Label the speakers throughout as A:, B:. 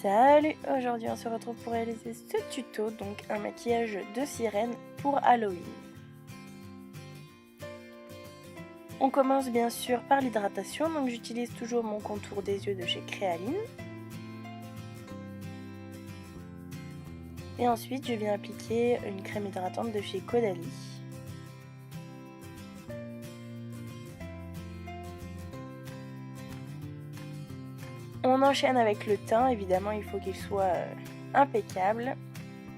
A: Salut! Aujourd'hui on se retrouve pour réaliser ce tuto, donc un maquillage de sirène pour Halloween. On commence bien sûr par l'hydratation, donc j'utilise toujours mon contour des yeux de chez Créaline. Et ensuite je viens appliquer une crème hydratante de chez Caudalie. On enchaîne avec le teint, évidemment il faut qu'il soit impeccable.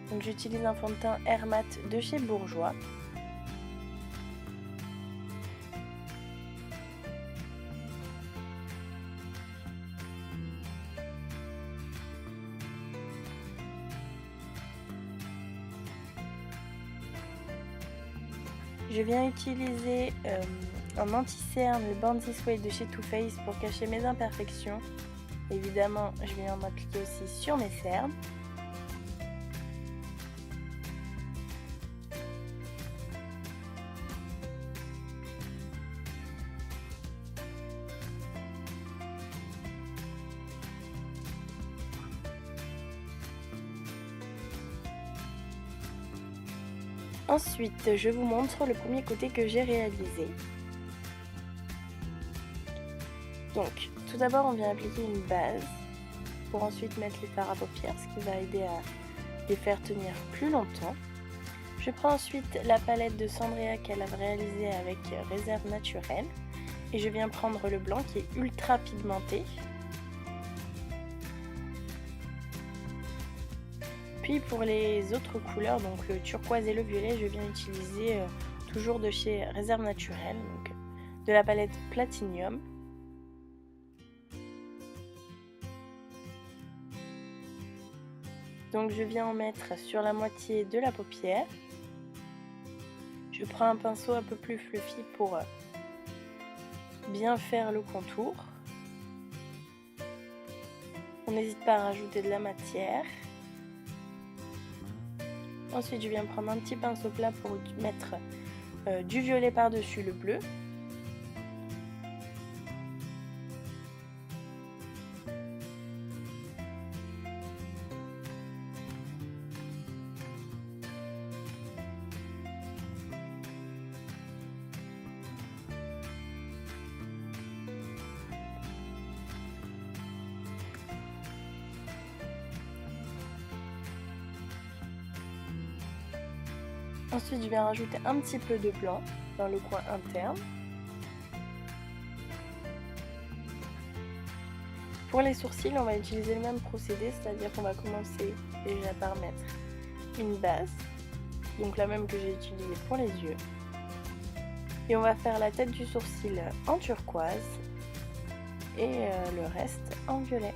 A: Donc j'utilise un fond de teint Air Matte de chez Bourjois. Je viens utiliser en anti-cerne le Bandit Suede de chez Too Faced pour cacher mes imperfections. Évidemment, je vais en appliquer aussi sur mes cernes. Ensuite, je vous montre le premier côté que j'ai réalisé. Donc, tout d'abord, on vient appliquer une base pour ensuite mettre les fards à paupières, ce qui va aider à les faire tenir plus longtemps. Je prends ensuite la palette de Sandrea qu'elle a réalisée avec Réserve Naturelle et je viens prendre le blanc qui est ultra pigmenté. Puis pour les autres couleurs, donc le turquoise et le violet, je viens utiliser toujours de chez Réserve Naturelle, donc de la palette Platinum. Donc je viens en mettre sur la moitié de la paupière. Je prends un pinceau un peu plus fluffy pour bien faire le contour. On n'hésite pas à rajouter de la matière. Ensuite je viens prendre un petit pinceau plat pour mettre du violet par-dessus le bleu. Ensuite, je viens rajouter un petit peu de blanc dans le coin interne. Pour les sourcils, on va utiliser le même procédé, c'est-à-dire qu'on va commencer déjà par mettre une base, donc la même que j'ai utilisée pour les yeux. Et on va faire la tête du sourcil en turquoise et le reste en violet.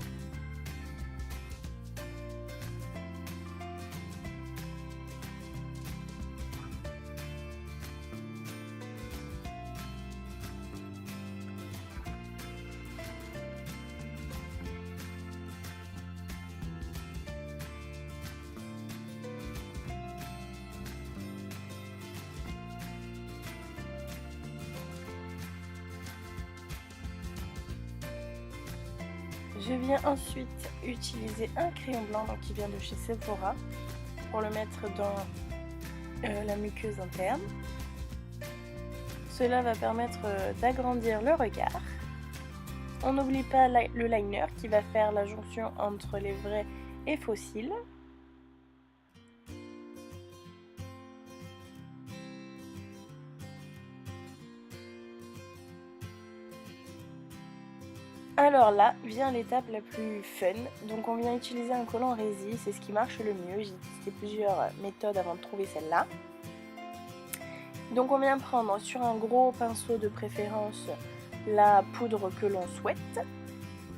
A: Je viens ensuite utiliser un crayon blanc donc qui vient de chez Sephora pour le mettre dans la muqueuse interne. Cela va permettre d'agrandir le regard. On n'oublie pas le liner qui va faire la jonction entre les vrais et faux cils. Alors là vient l'étape la plus fun, donc on vient utiliser un collant résille, c'est ce qui marche le mieux, j'ai testé plusieurs méthodes avant de trouver celle-là. Donc on vient prendre sur un gros pinceau de préférence la poudre que l'on souhaite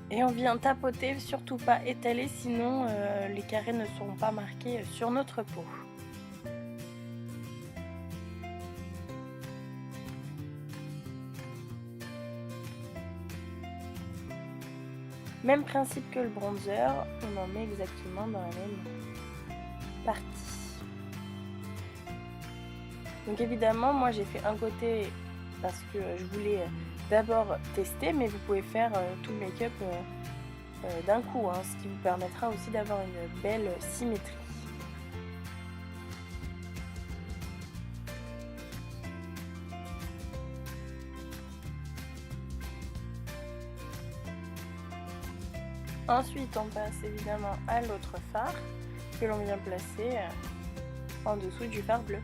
A: et on vient tapoter, surtout pas étaler sinon les carrés ne seront pas marqués sur notre peau. Même principe que le bronzer, on en met exactement dans la même partie. Donc évidemment, moi j'ai fait un côté parce que je voulais d'abord tester, mais vous pouvez faire tout le make-up d'un coup, hein, ce qui vous permettra aussi d'avoir une belle symétrie. Ensuite, on passe évidemment à l'autre phare que l'on vient placer en dessous du phare bleu.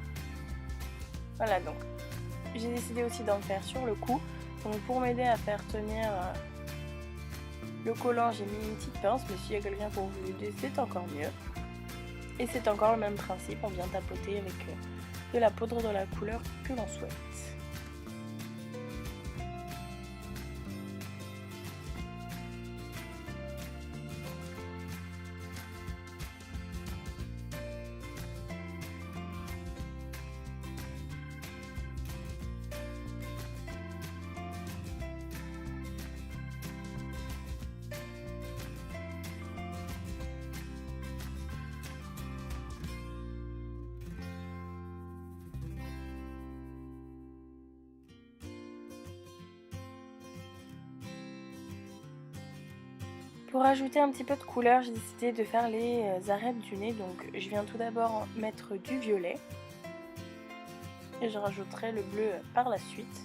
A: Voilà, donc j'ai décidé aussi d'en faire sur le cou. Donc pour m'aider à faire tenir le collant, j'ai mis une petite pince, mais s'il y a quelqu'un pour vous aider, c'est encore mieux. Et c'est encore le même principe, on vient tapoter avec de la poudre de la couleur que l'on souhaite. Pour ajouter un petit peu de couleur, j'ai décidé de faire les arêtes du nez. Donc je viens tout d'abord mettre du violet et je rajouterai le bleu par la suite.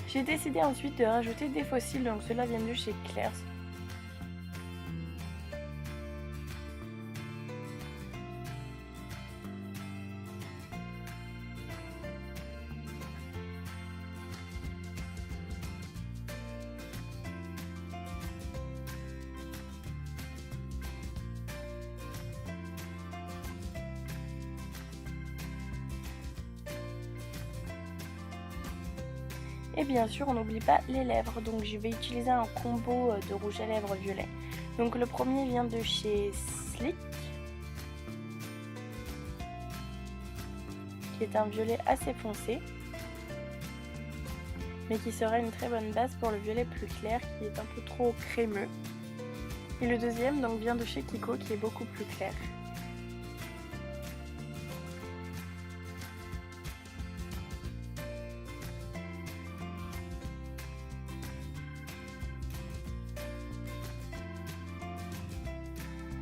A: J'ai décidé ensuite de rajouter des fossiles, donc cela vient de chez Claire's. Et bien sûr, on n'oublie pas les lèvres, donc je vais utiliser un combo de rouge à lèvres violet. Donc le premier vient de chez Slick, qui est un violet assez foncé, mais qui sera une très bonne base pour le violet plus clair, qui est un peu trop crémeux. Et le deuxième donc vient de chez Kiko, qui est beaucoup plus clair.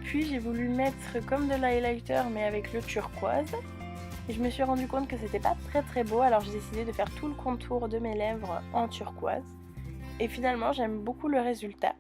A: Puis j'ai voulu mettre comme de l'highlighter mais avec le turquoise. Et je me suis rendu compte que c'était pas très beau, alors j'ai décidé de faire tout le contour de mes lèvres en turquoise. Et finalement j'aime beaucoup le résultat.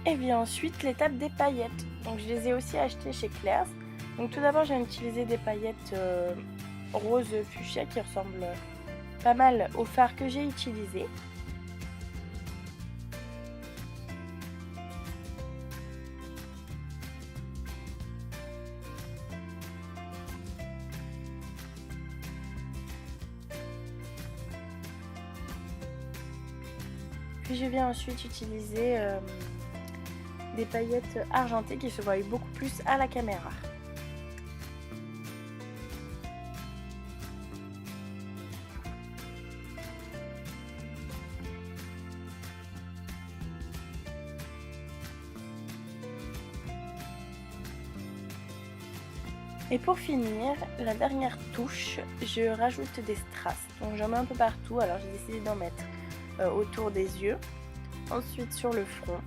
A: Et bien ensuite l'étape des paillettes. Donc je les ai aussi achetées chez Claire's. Donc tout d'abord j'ai utilisé des paillettes rose fuchsia qui ressemblent pas mal au fard que j'ai utilisé. Puis je viens ensuite utiliser des paillettes argentées qui se voient beaucoup plus à la caméra. Et pour finir, la dernière touche, je rajoute des strass. Donc j'en mets un peu partout, alors j'ai décidé d'en mettre autour des yeux, ensuite sur le front.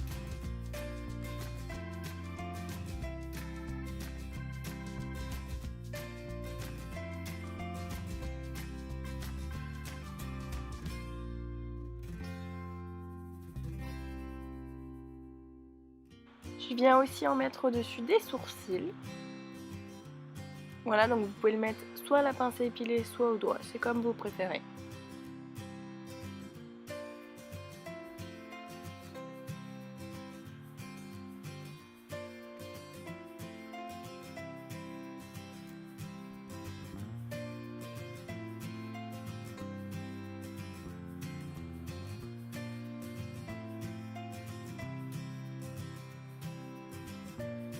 A: Je viens aussi en mettre au-dessus des sourcils. Voilà, donc vous pouvez le mettre soit à la pince à épiler, soit au doigt, c'est comme vous préférez.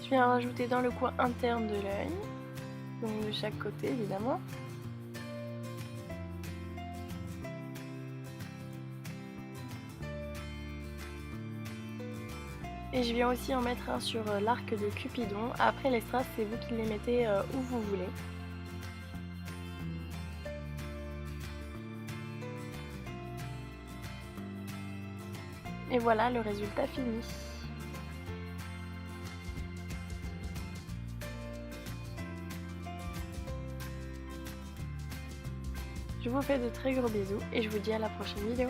A: Je viens rajouter dans le coin interne de l'œil, donc de chaque côté évidemment. Et je viens aussi en mettre un sur l'arc de Cupidon. Après les strass, c'est vous qui les mettez où vous voulez. Et voilà le résultat fini. Je vous fais de très gros bisous et je vous dis à la prochaine vidéo.